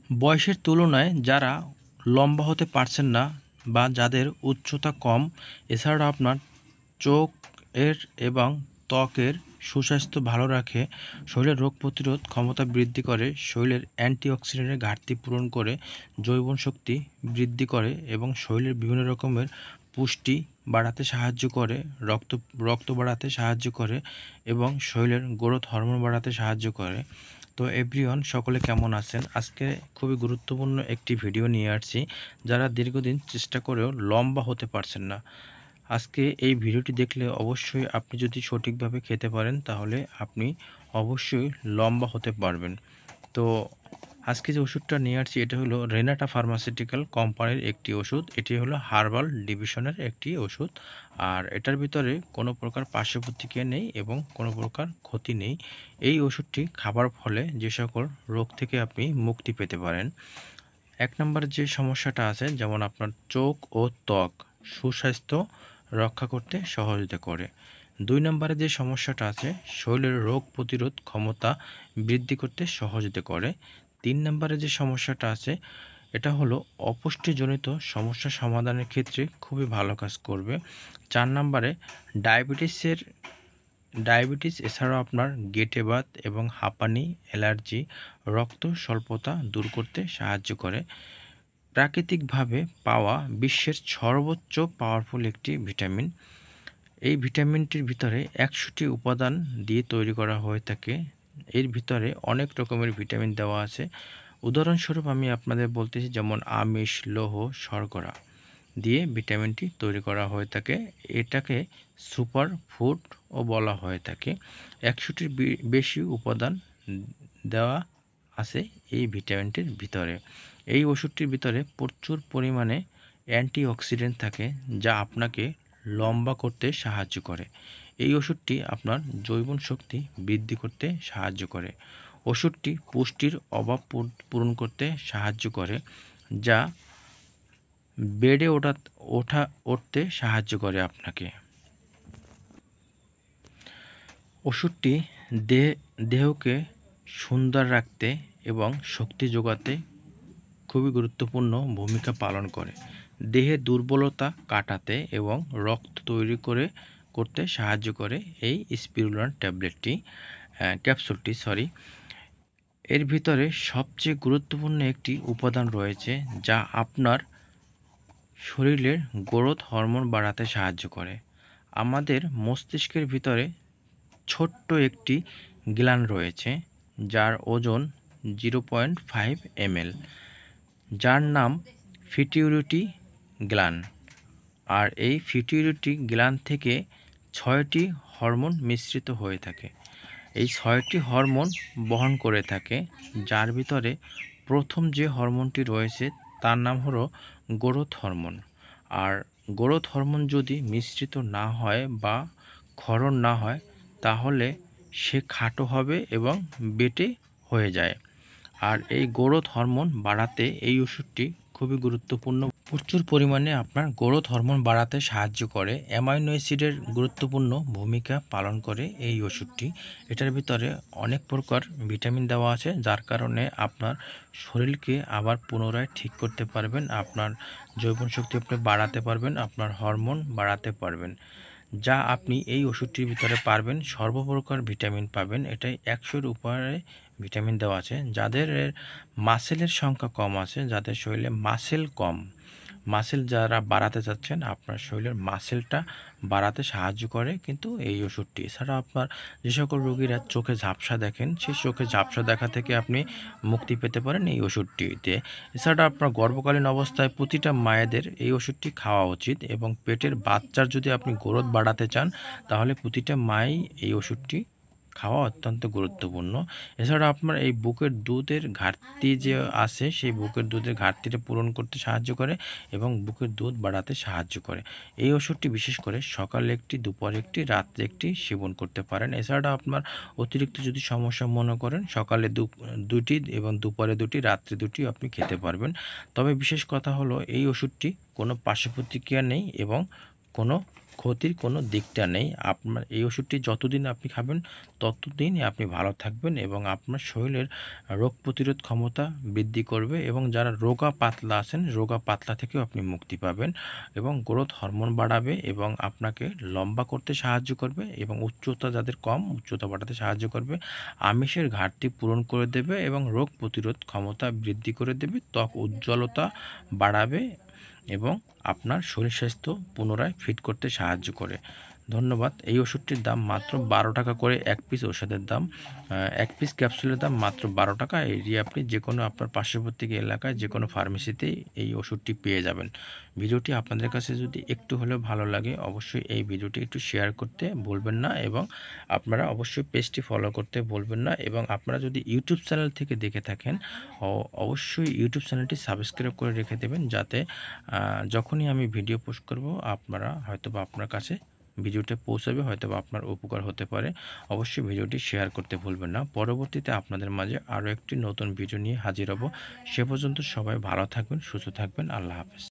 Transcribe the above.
বয়সের তুলনায় যারা লম্বা হতে পারছেন না বা যাদের উচ্চতা কম, এছাড়া আপনার চোখের এবং ত্বকের সুস্বাস্থ্য ভালো রাখে, শরীরের রোগ প্রতিরোধ ক্ষমতা বৃদ্ধি করে, শরীরের অ্যান্টিঅক্সিডেন্টের ঘাটতি পূরণ করে, যৌবন শক্তি বৃদ্ধি করে এবং শরীরের বিভিন্ন রকমের পুষ্টি বাড়াতে সাহায্য করে, রক্ত বাড়াতে সাহায্য করে এবং শরীরের গ্রোথ হরমোন বাড়াতে সাহায্য করে। তো এভরিওয়ান, সকলে কেমন আছেন? আজকে খুবই গুরুত্বপূর্ণ একটি ভিডিও নিয়ে আসছি। যারা দীর্ঘদিন চেষ্টা করেও লম্বা হতে পারছেন না, আজকে এই ভিডিওটি দেখলে অবশ্যই আপনি যদি সঠিকভাবে খেতে পারেন তাহলে আপনি অবশ্যই লম্বা হতে পারবেন। তো আজকে যে ওষুধটা নিয়ে আসছি এটা হলো রেনাটা ফার্মাসিউটিক্যাল কোম্পানির একটি ওষুধ। এটি হলো হার্বাল ডিভিশনের একটি ওষুধ, আর এটার ভিতরে কোনো প্রকার পার্শ্ব প্রতিক্রিয়া নেই এবং কোনো প্রকার ক্ষতি নেই। এই ওষুধটি খাবার ফলে যে সকল রোগ থেকে আপনি মুক্তি পেতে পারেন। এক নম্বর যে সমস্যাটা আছে, যেমন আপনার চোখ ও ত্বক সুস্বাস্থ্য রক্ষা করতে সহযোগিতা করে। 2 নম্বরে যে সমস্যাটা আছে, শরীরের রোগ প্রতিরোধ ক্ষমতা বৃদ্ধি করতে সহযোগিতা করে। 3 নম্বরে যে সমস্যাটা আছে, এটা হলো অপুষ্টিজনিত সমস্যা সমাধানের ক্ষেত্রে খুবই ভালো কাজ করবে। 4 নম্বরে ডায়াবেটিস এছাড়াও আপনার গেটে বাত এবং হাঁপানি, অ্যালার্জি, রক্ত স্বল্পতা দূর করতে সাহায্য করে। প্রাকৃতিকভাবে পাওয়া বিশ্বের সর্বোচ্চ পাওয়ারফুল একটি ভিটামিন। এই ভিটামিনটির ভিতরে 100টি উপাদান দিয়ে তৈরি করা হয়ে থাকে। এর ভিতরে অনেক রকমের ভিটামিন দেওয়া আছে। উদাহরণস্বরূপ আমি আপনাদের বলতেছি, যেমন আমিষ, লৌহ, শর্করা দিয়ে ভিটামিনটি তৈরি করা হয়ে থাকে। এটাকে সুপার ফুডও বলা হয়ে থাকে। 100টির বেশি উপাদান দেওয়া আছে এই ভিটামিনটির ভিতরে। এই ওষুধটির ভিতরে প্রচুর পরিমাণে অ্যান্টিঅক্সিডেন্ট থাকে যা আপনাকে লম্বা করতে সাহায্য করে। এই ওষুধটি আপনার যৌবন শক্তি বৃদ্ধি করতে সাহায্য করে। ওষুধটি পুষ্টির অভাব পূরণ করতে সাহায্য করে, যা বেড়ে উঠতে সাহায্য করে আপনাকে। ওষুধটি দেহকে সুন্দর রাখতে এবং শক্তি যোগাতে খুবই গুরুত্বপূর্ণ ভূমিকা পালন করে। দেহে দুর্বলতা কাটাতে এবং রক্ত তৈরি করতে সাহায্য করে এই স্পিরুলিনা ক্যাপসুলটি। এর ভিতরে সবচেয়ে গুরুত্বপূর্ণ একটি উপাদান রয়েছে যা আপনার শরীরের গ্রোথ হরমোন বাড়াতে সাহায্য করে। আমাদের মস্তিষ্কের ভিতরে ছোট্ট একটি গ্ল্যান্ড রয়েছে যার ওজন 0.5 ml, যার নাম পিটিউটারি গ্ল্যান্ড। আর এই পিটিউটারি গ্ল্যান্ড থেকে 6টি হরমোন মিশ্রিত হয়ে থাকে। এই 6টি হরমোন বহন করে থাকে, যার ভিতরে প্রথম যে হরমোনটি রয়েছে তার নাম হলো গ্রোথ হরমোন। আর গ্রোথ হরমোন যদি মিশ্রিত না হয় বা ক্ষরণ না হয় তাহলে সে খাটো হবে এবং বেটে হয়ে যায়। আর এই গ্রোথ হরমোন বাড়াতে এই ওষুধটি খুবই গুরুত্বপূর্ণ। প্রচুর পরিমাণে আপনার গ্রোথ হরমোন বাড়াতে সাহায্য করে। অ্যামাইনো অ্যাসিডের গুরুত্বপূর্ণ ভূমিকা পালন করে এই ওষুধটি। এটার ভিতরে অনেক প্রকার ভিটামিন দেওয়া আছে, যার কারণে আপনার শরীরকে আবার পুনরায় ঠিক করতে পারবেন, আপনার যৌবন শক্তি আপনি বাড়াতে পারবেন, আপনার হরমোন বাড়াতে পারবেন, যা আপনি এই ওষুধটির ভিতরে পারবেন। সর্বপ্রকার ভিটামিন পাবেন। এটাই 100-এর উপরে ভিটামিন দেওয়া আছে। যাদের মাসেলের সংখ্যা কম আছে, যাদের শরীরে মাসেল কম, মাসেল যারা বাড়াতে চাচ্ছেন, আপনার শরীরের মাসেলটা বাড়াতে সাহায্য করে কিন্তু এই ওষুধটি। এছাড়া আপনার যে সকল রোগীরা চোখে ঝাপসা দেখেন, সেই চোখে ঝাপসা দেখা থেকে আপনি মুক্তি পেতে পারেন এই ওষুধটিতে। এছাড়া আপনার গর্ভকালীন অবস্থায় প্রতিটা মায়েদের এই ওষুধটি খাওয়া উচিত এবং পেটের বাচ্চার যদি আপনি গ্রোথ বাড়াতে চান তাহলে প্রতিটা মাই এই ওষুধটি খাওয়া অত্যন্ত গুরুত্বপূর্ণ। এছাড়া আপনার এই বুকের দুধের ঘাটতি যে আছে, সেই বুকের দুধের ঘাটতিটা পূরণ করতে সাহায্য করে এবং বুকের দুধ বাড়াতে সাহায্য করে। এই ওষুধটি বিশেষ করে সকালে একটি, দুপুরে একটি, রাত্রে একটি সেবন করতে পারেন। এছাড়া আপনার অতিরিক্ত যদি সমস্যা মনে করেন, সকালে 2টি এবং দুপুরে 2টি, রাত্রে 2টি আপনি খেতে পারবেন। তবে বিশেষ কথা হলো এই ওষুধটি কোনো পার্শ্ব প্রতিক্রিয়া নেই এবং কোনো ক্ষতির কোনো দিকটা নেই। আপনার এই ওষুধটি যতদিন আপনি খাবেন ততদিনই আপনি ভালো থাকবেন এবং আপনার শরীরের রোগ প্রতিরোধ ক্ষমতা বৃদ্ধি করবে এবং যারা রোগা পাতলা আছেন, রোগা পাতলা থেকেও আপনি মুক্তি পাবেন এবং গ্রোথ হরমোন বাড়াবে এবং আপনাকে লম্বা করতে সাহায্য করবে এবং উচ্চতা যাদের কম, উচ্চতা বাড়াতে সাহায্য করবে। আমিষের ঘাটতি পূরণ করে দেবে এবং রোগ প্রতিরোধ ক্ষমতা বৃদ্ধি করে দেবে। ত্বক উজ্জ্বলতা বাড়াবে এবং আপনার শরীর স্বাস্থ্য পুনরায় ফিট করতে সাহায্য করে। ধন্যবাদ। এই ওষুধটির দাম মাত্র 12 টাকা করে এক পিস ওষুধের দাম। এক পিস ক্যাপসুলের দাম মাত্র 12 টাকা। এটি আপনি যেকোনো আপনার পার্শ্ববর্তী এলাকায় যেকোনো ফার্মেসিতেই এই ওষুধটি পেয়ে যাবেন। ভিডিওটি আপনাদের কাছে যদি একটু হলেও ভালো লাগে অবশ্যই এই ভিডিওটি একটু শেয়ার করতে ভুলবেন না এবং আপনারা অবশ্যই পেজটি ফলো করতে ভুলবেন না এবং আপনারা যদি ইউটিউব চ্যানেল থেকে দেখে থাকেন অবশ্যই ইউটিউব চ্যানেলটি সাবস্ক্রাইব করে রেখে দেবেন, যাতে যখনই আমি ভিডিও পোস্ট করব আপনারা হয়তোবা আপনার কাছে ভিডিওটা পৌঁছাবে, হয়তোবা আপনার উপকার হতে পারে। অবশ্যই ভিডিওটি শেয়ার করতে ভুলবেন না। পরবর্তীতে আপনাদের মাঝে আরও একটি নতুন ভিডিও নিয়ে হাজির হব। সে পর্যন্ত সবাই ভালো থাকবেন, সুস্থ থাকবেন। আল্লাহ হাফেজ।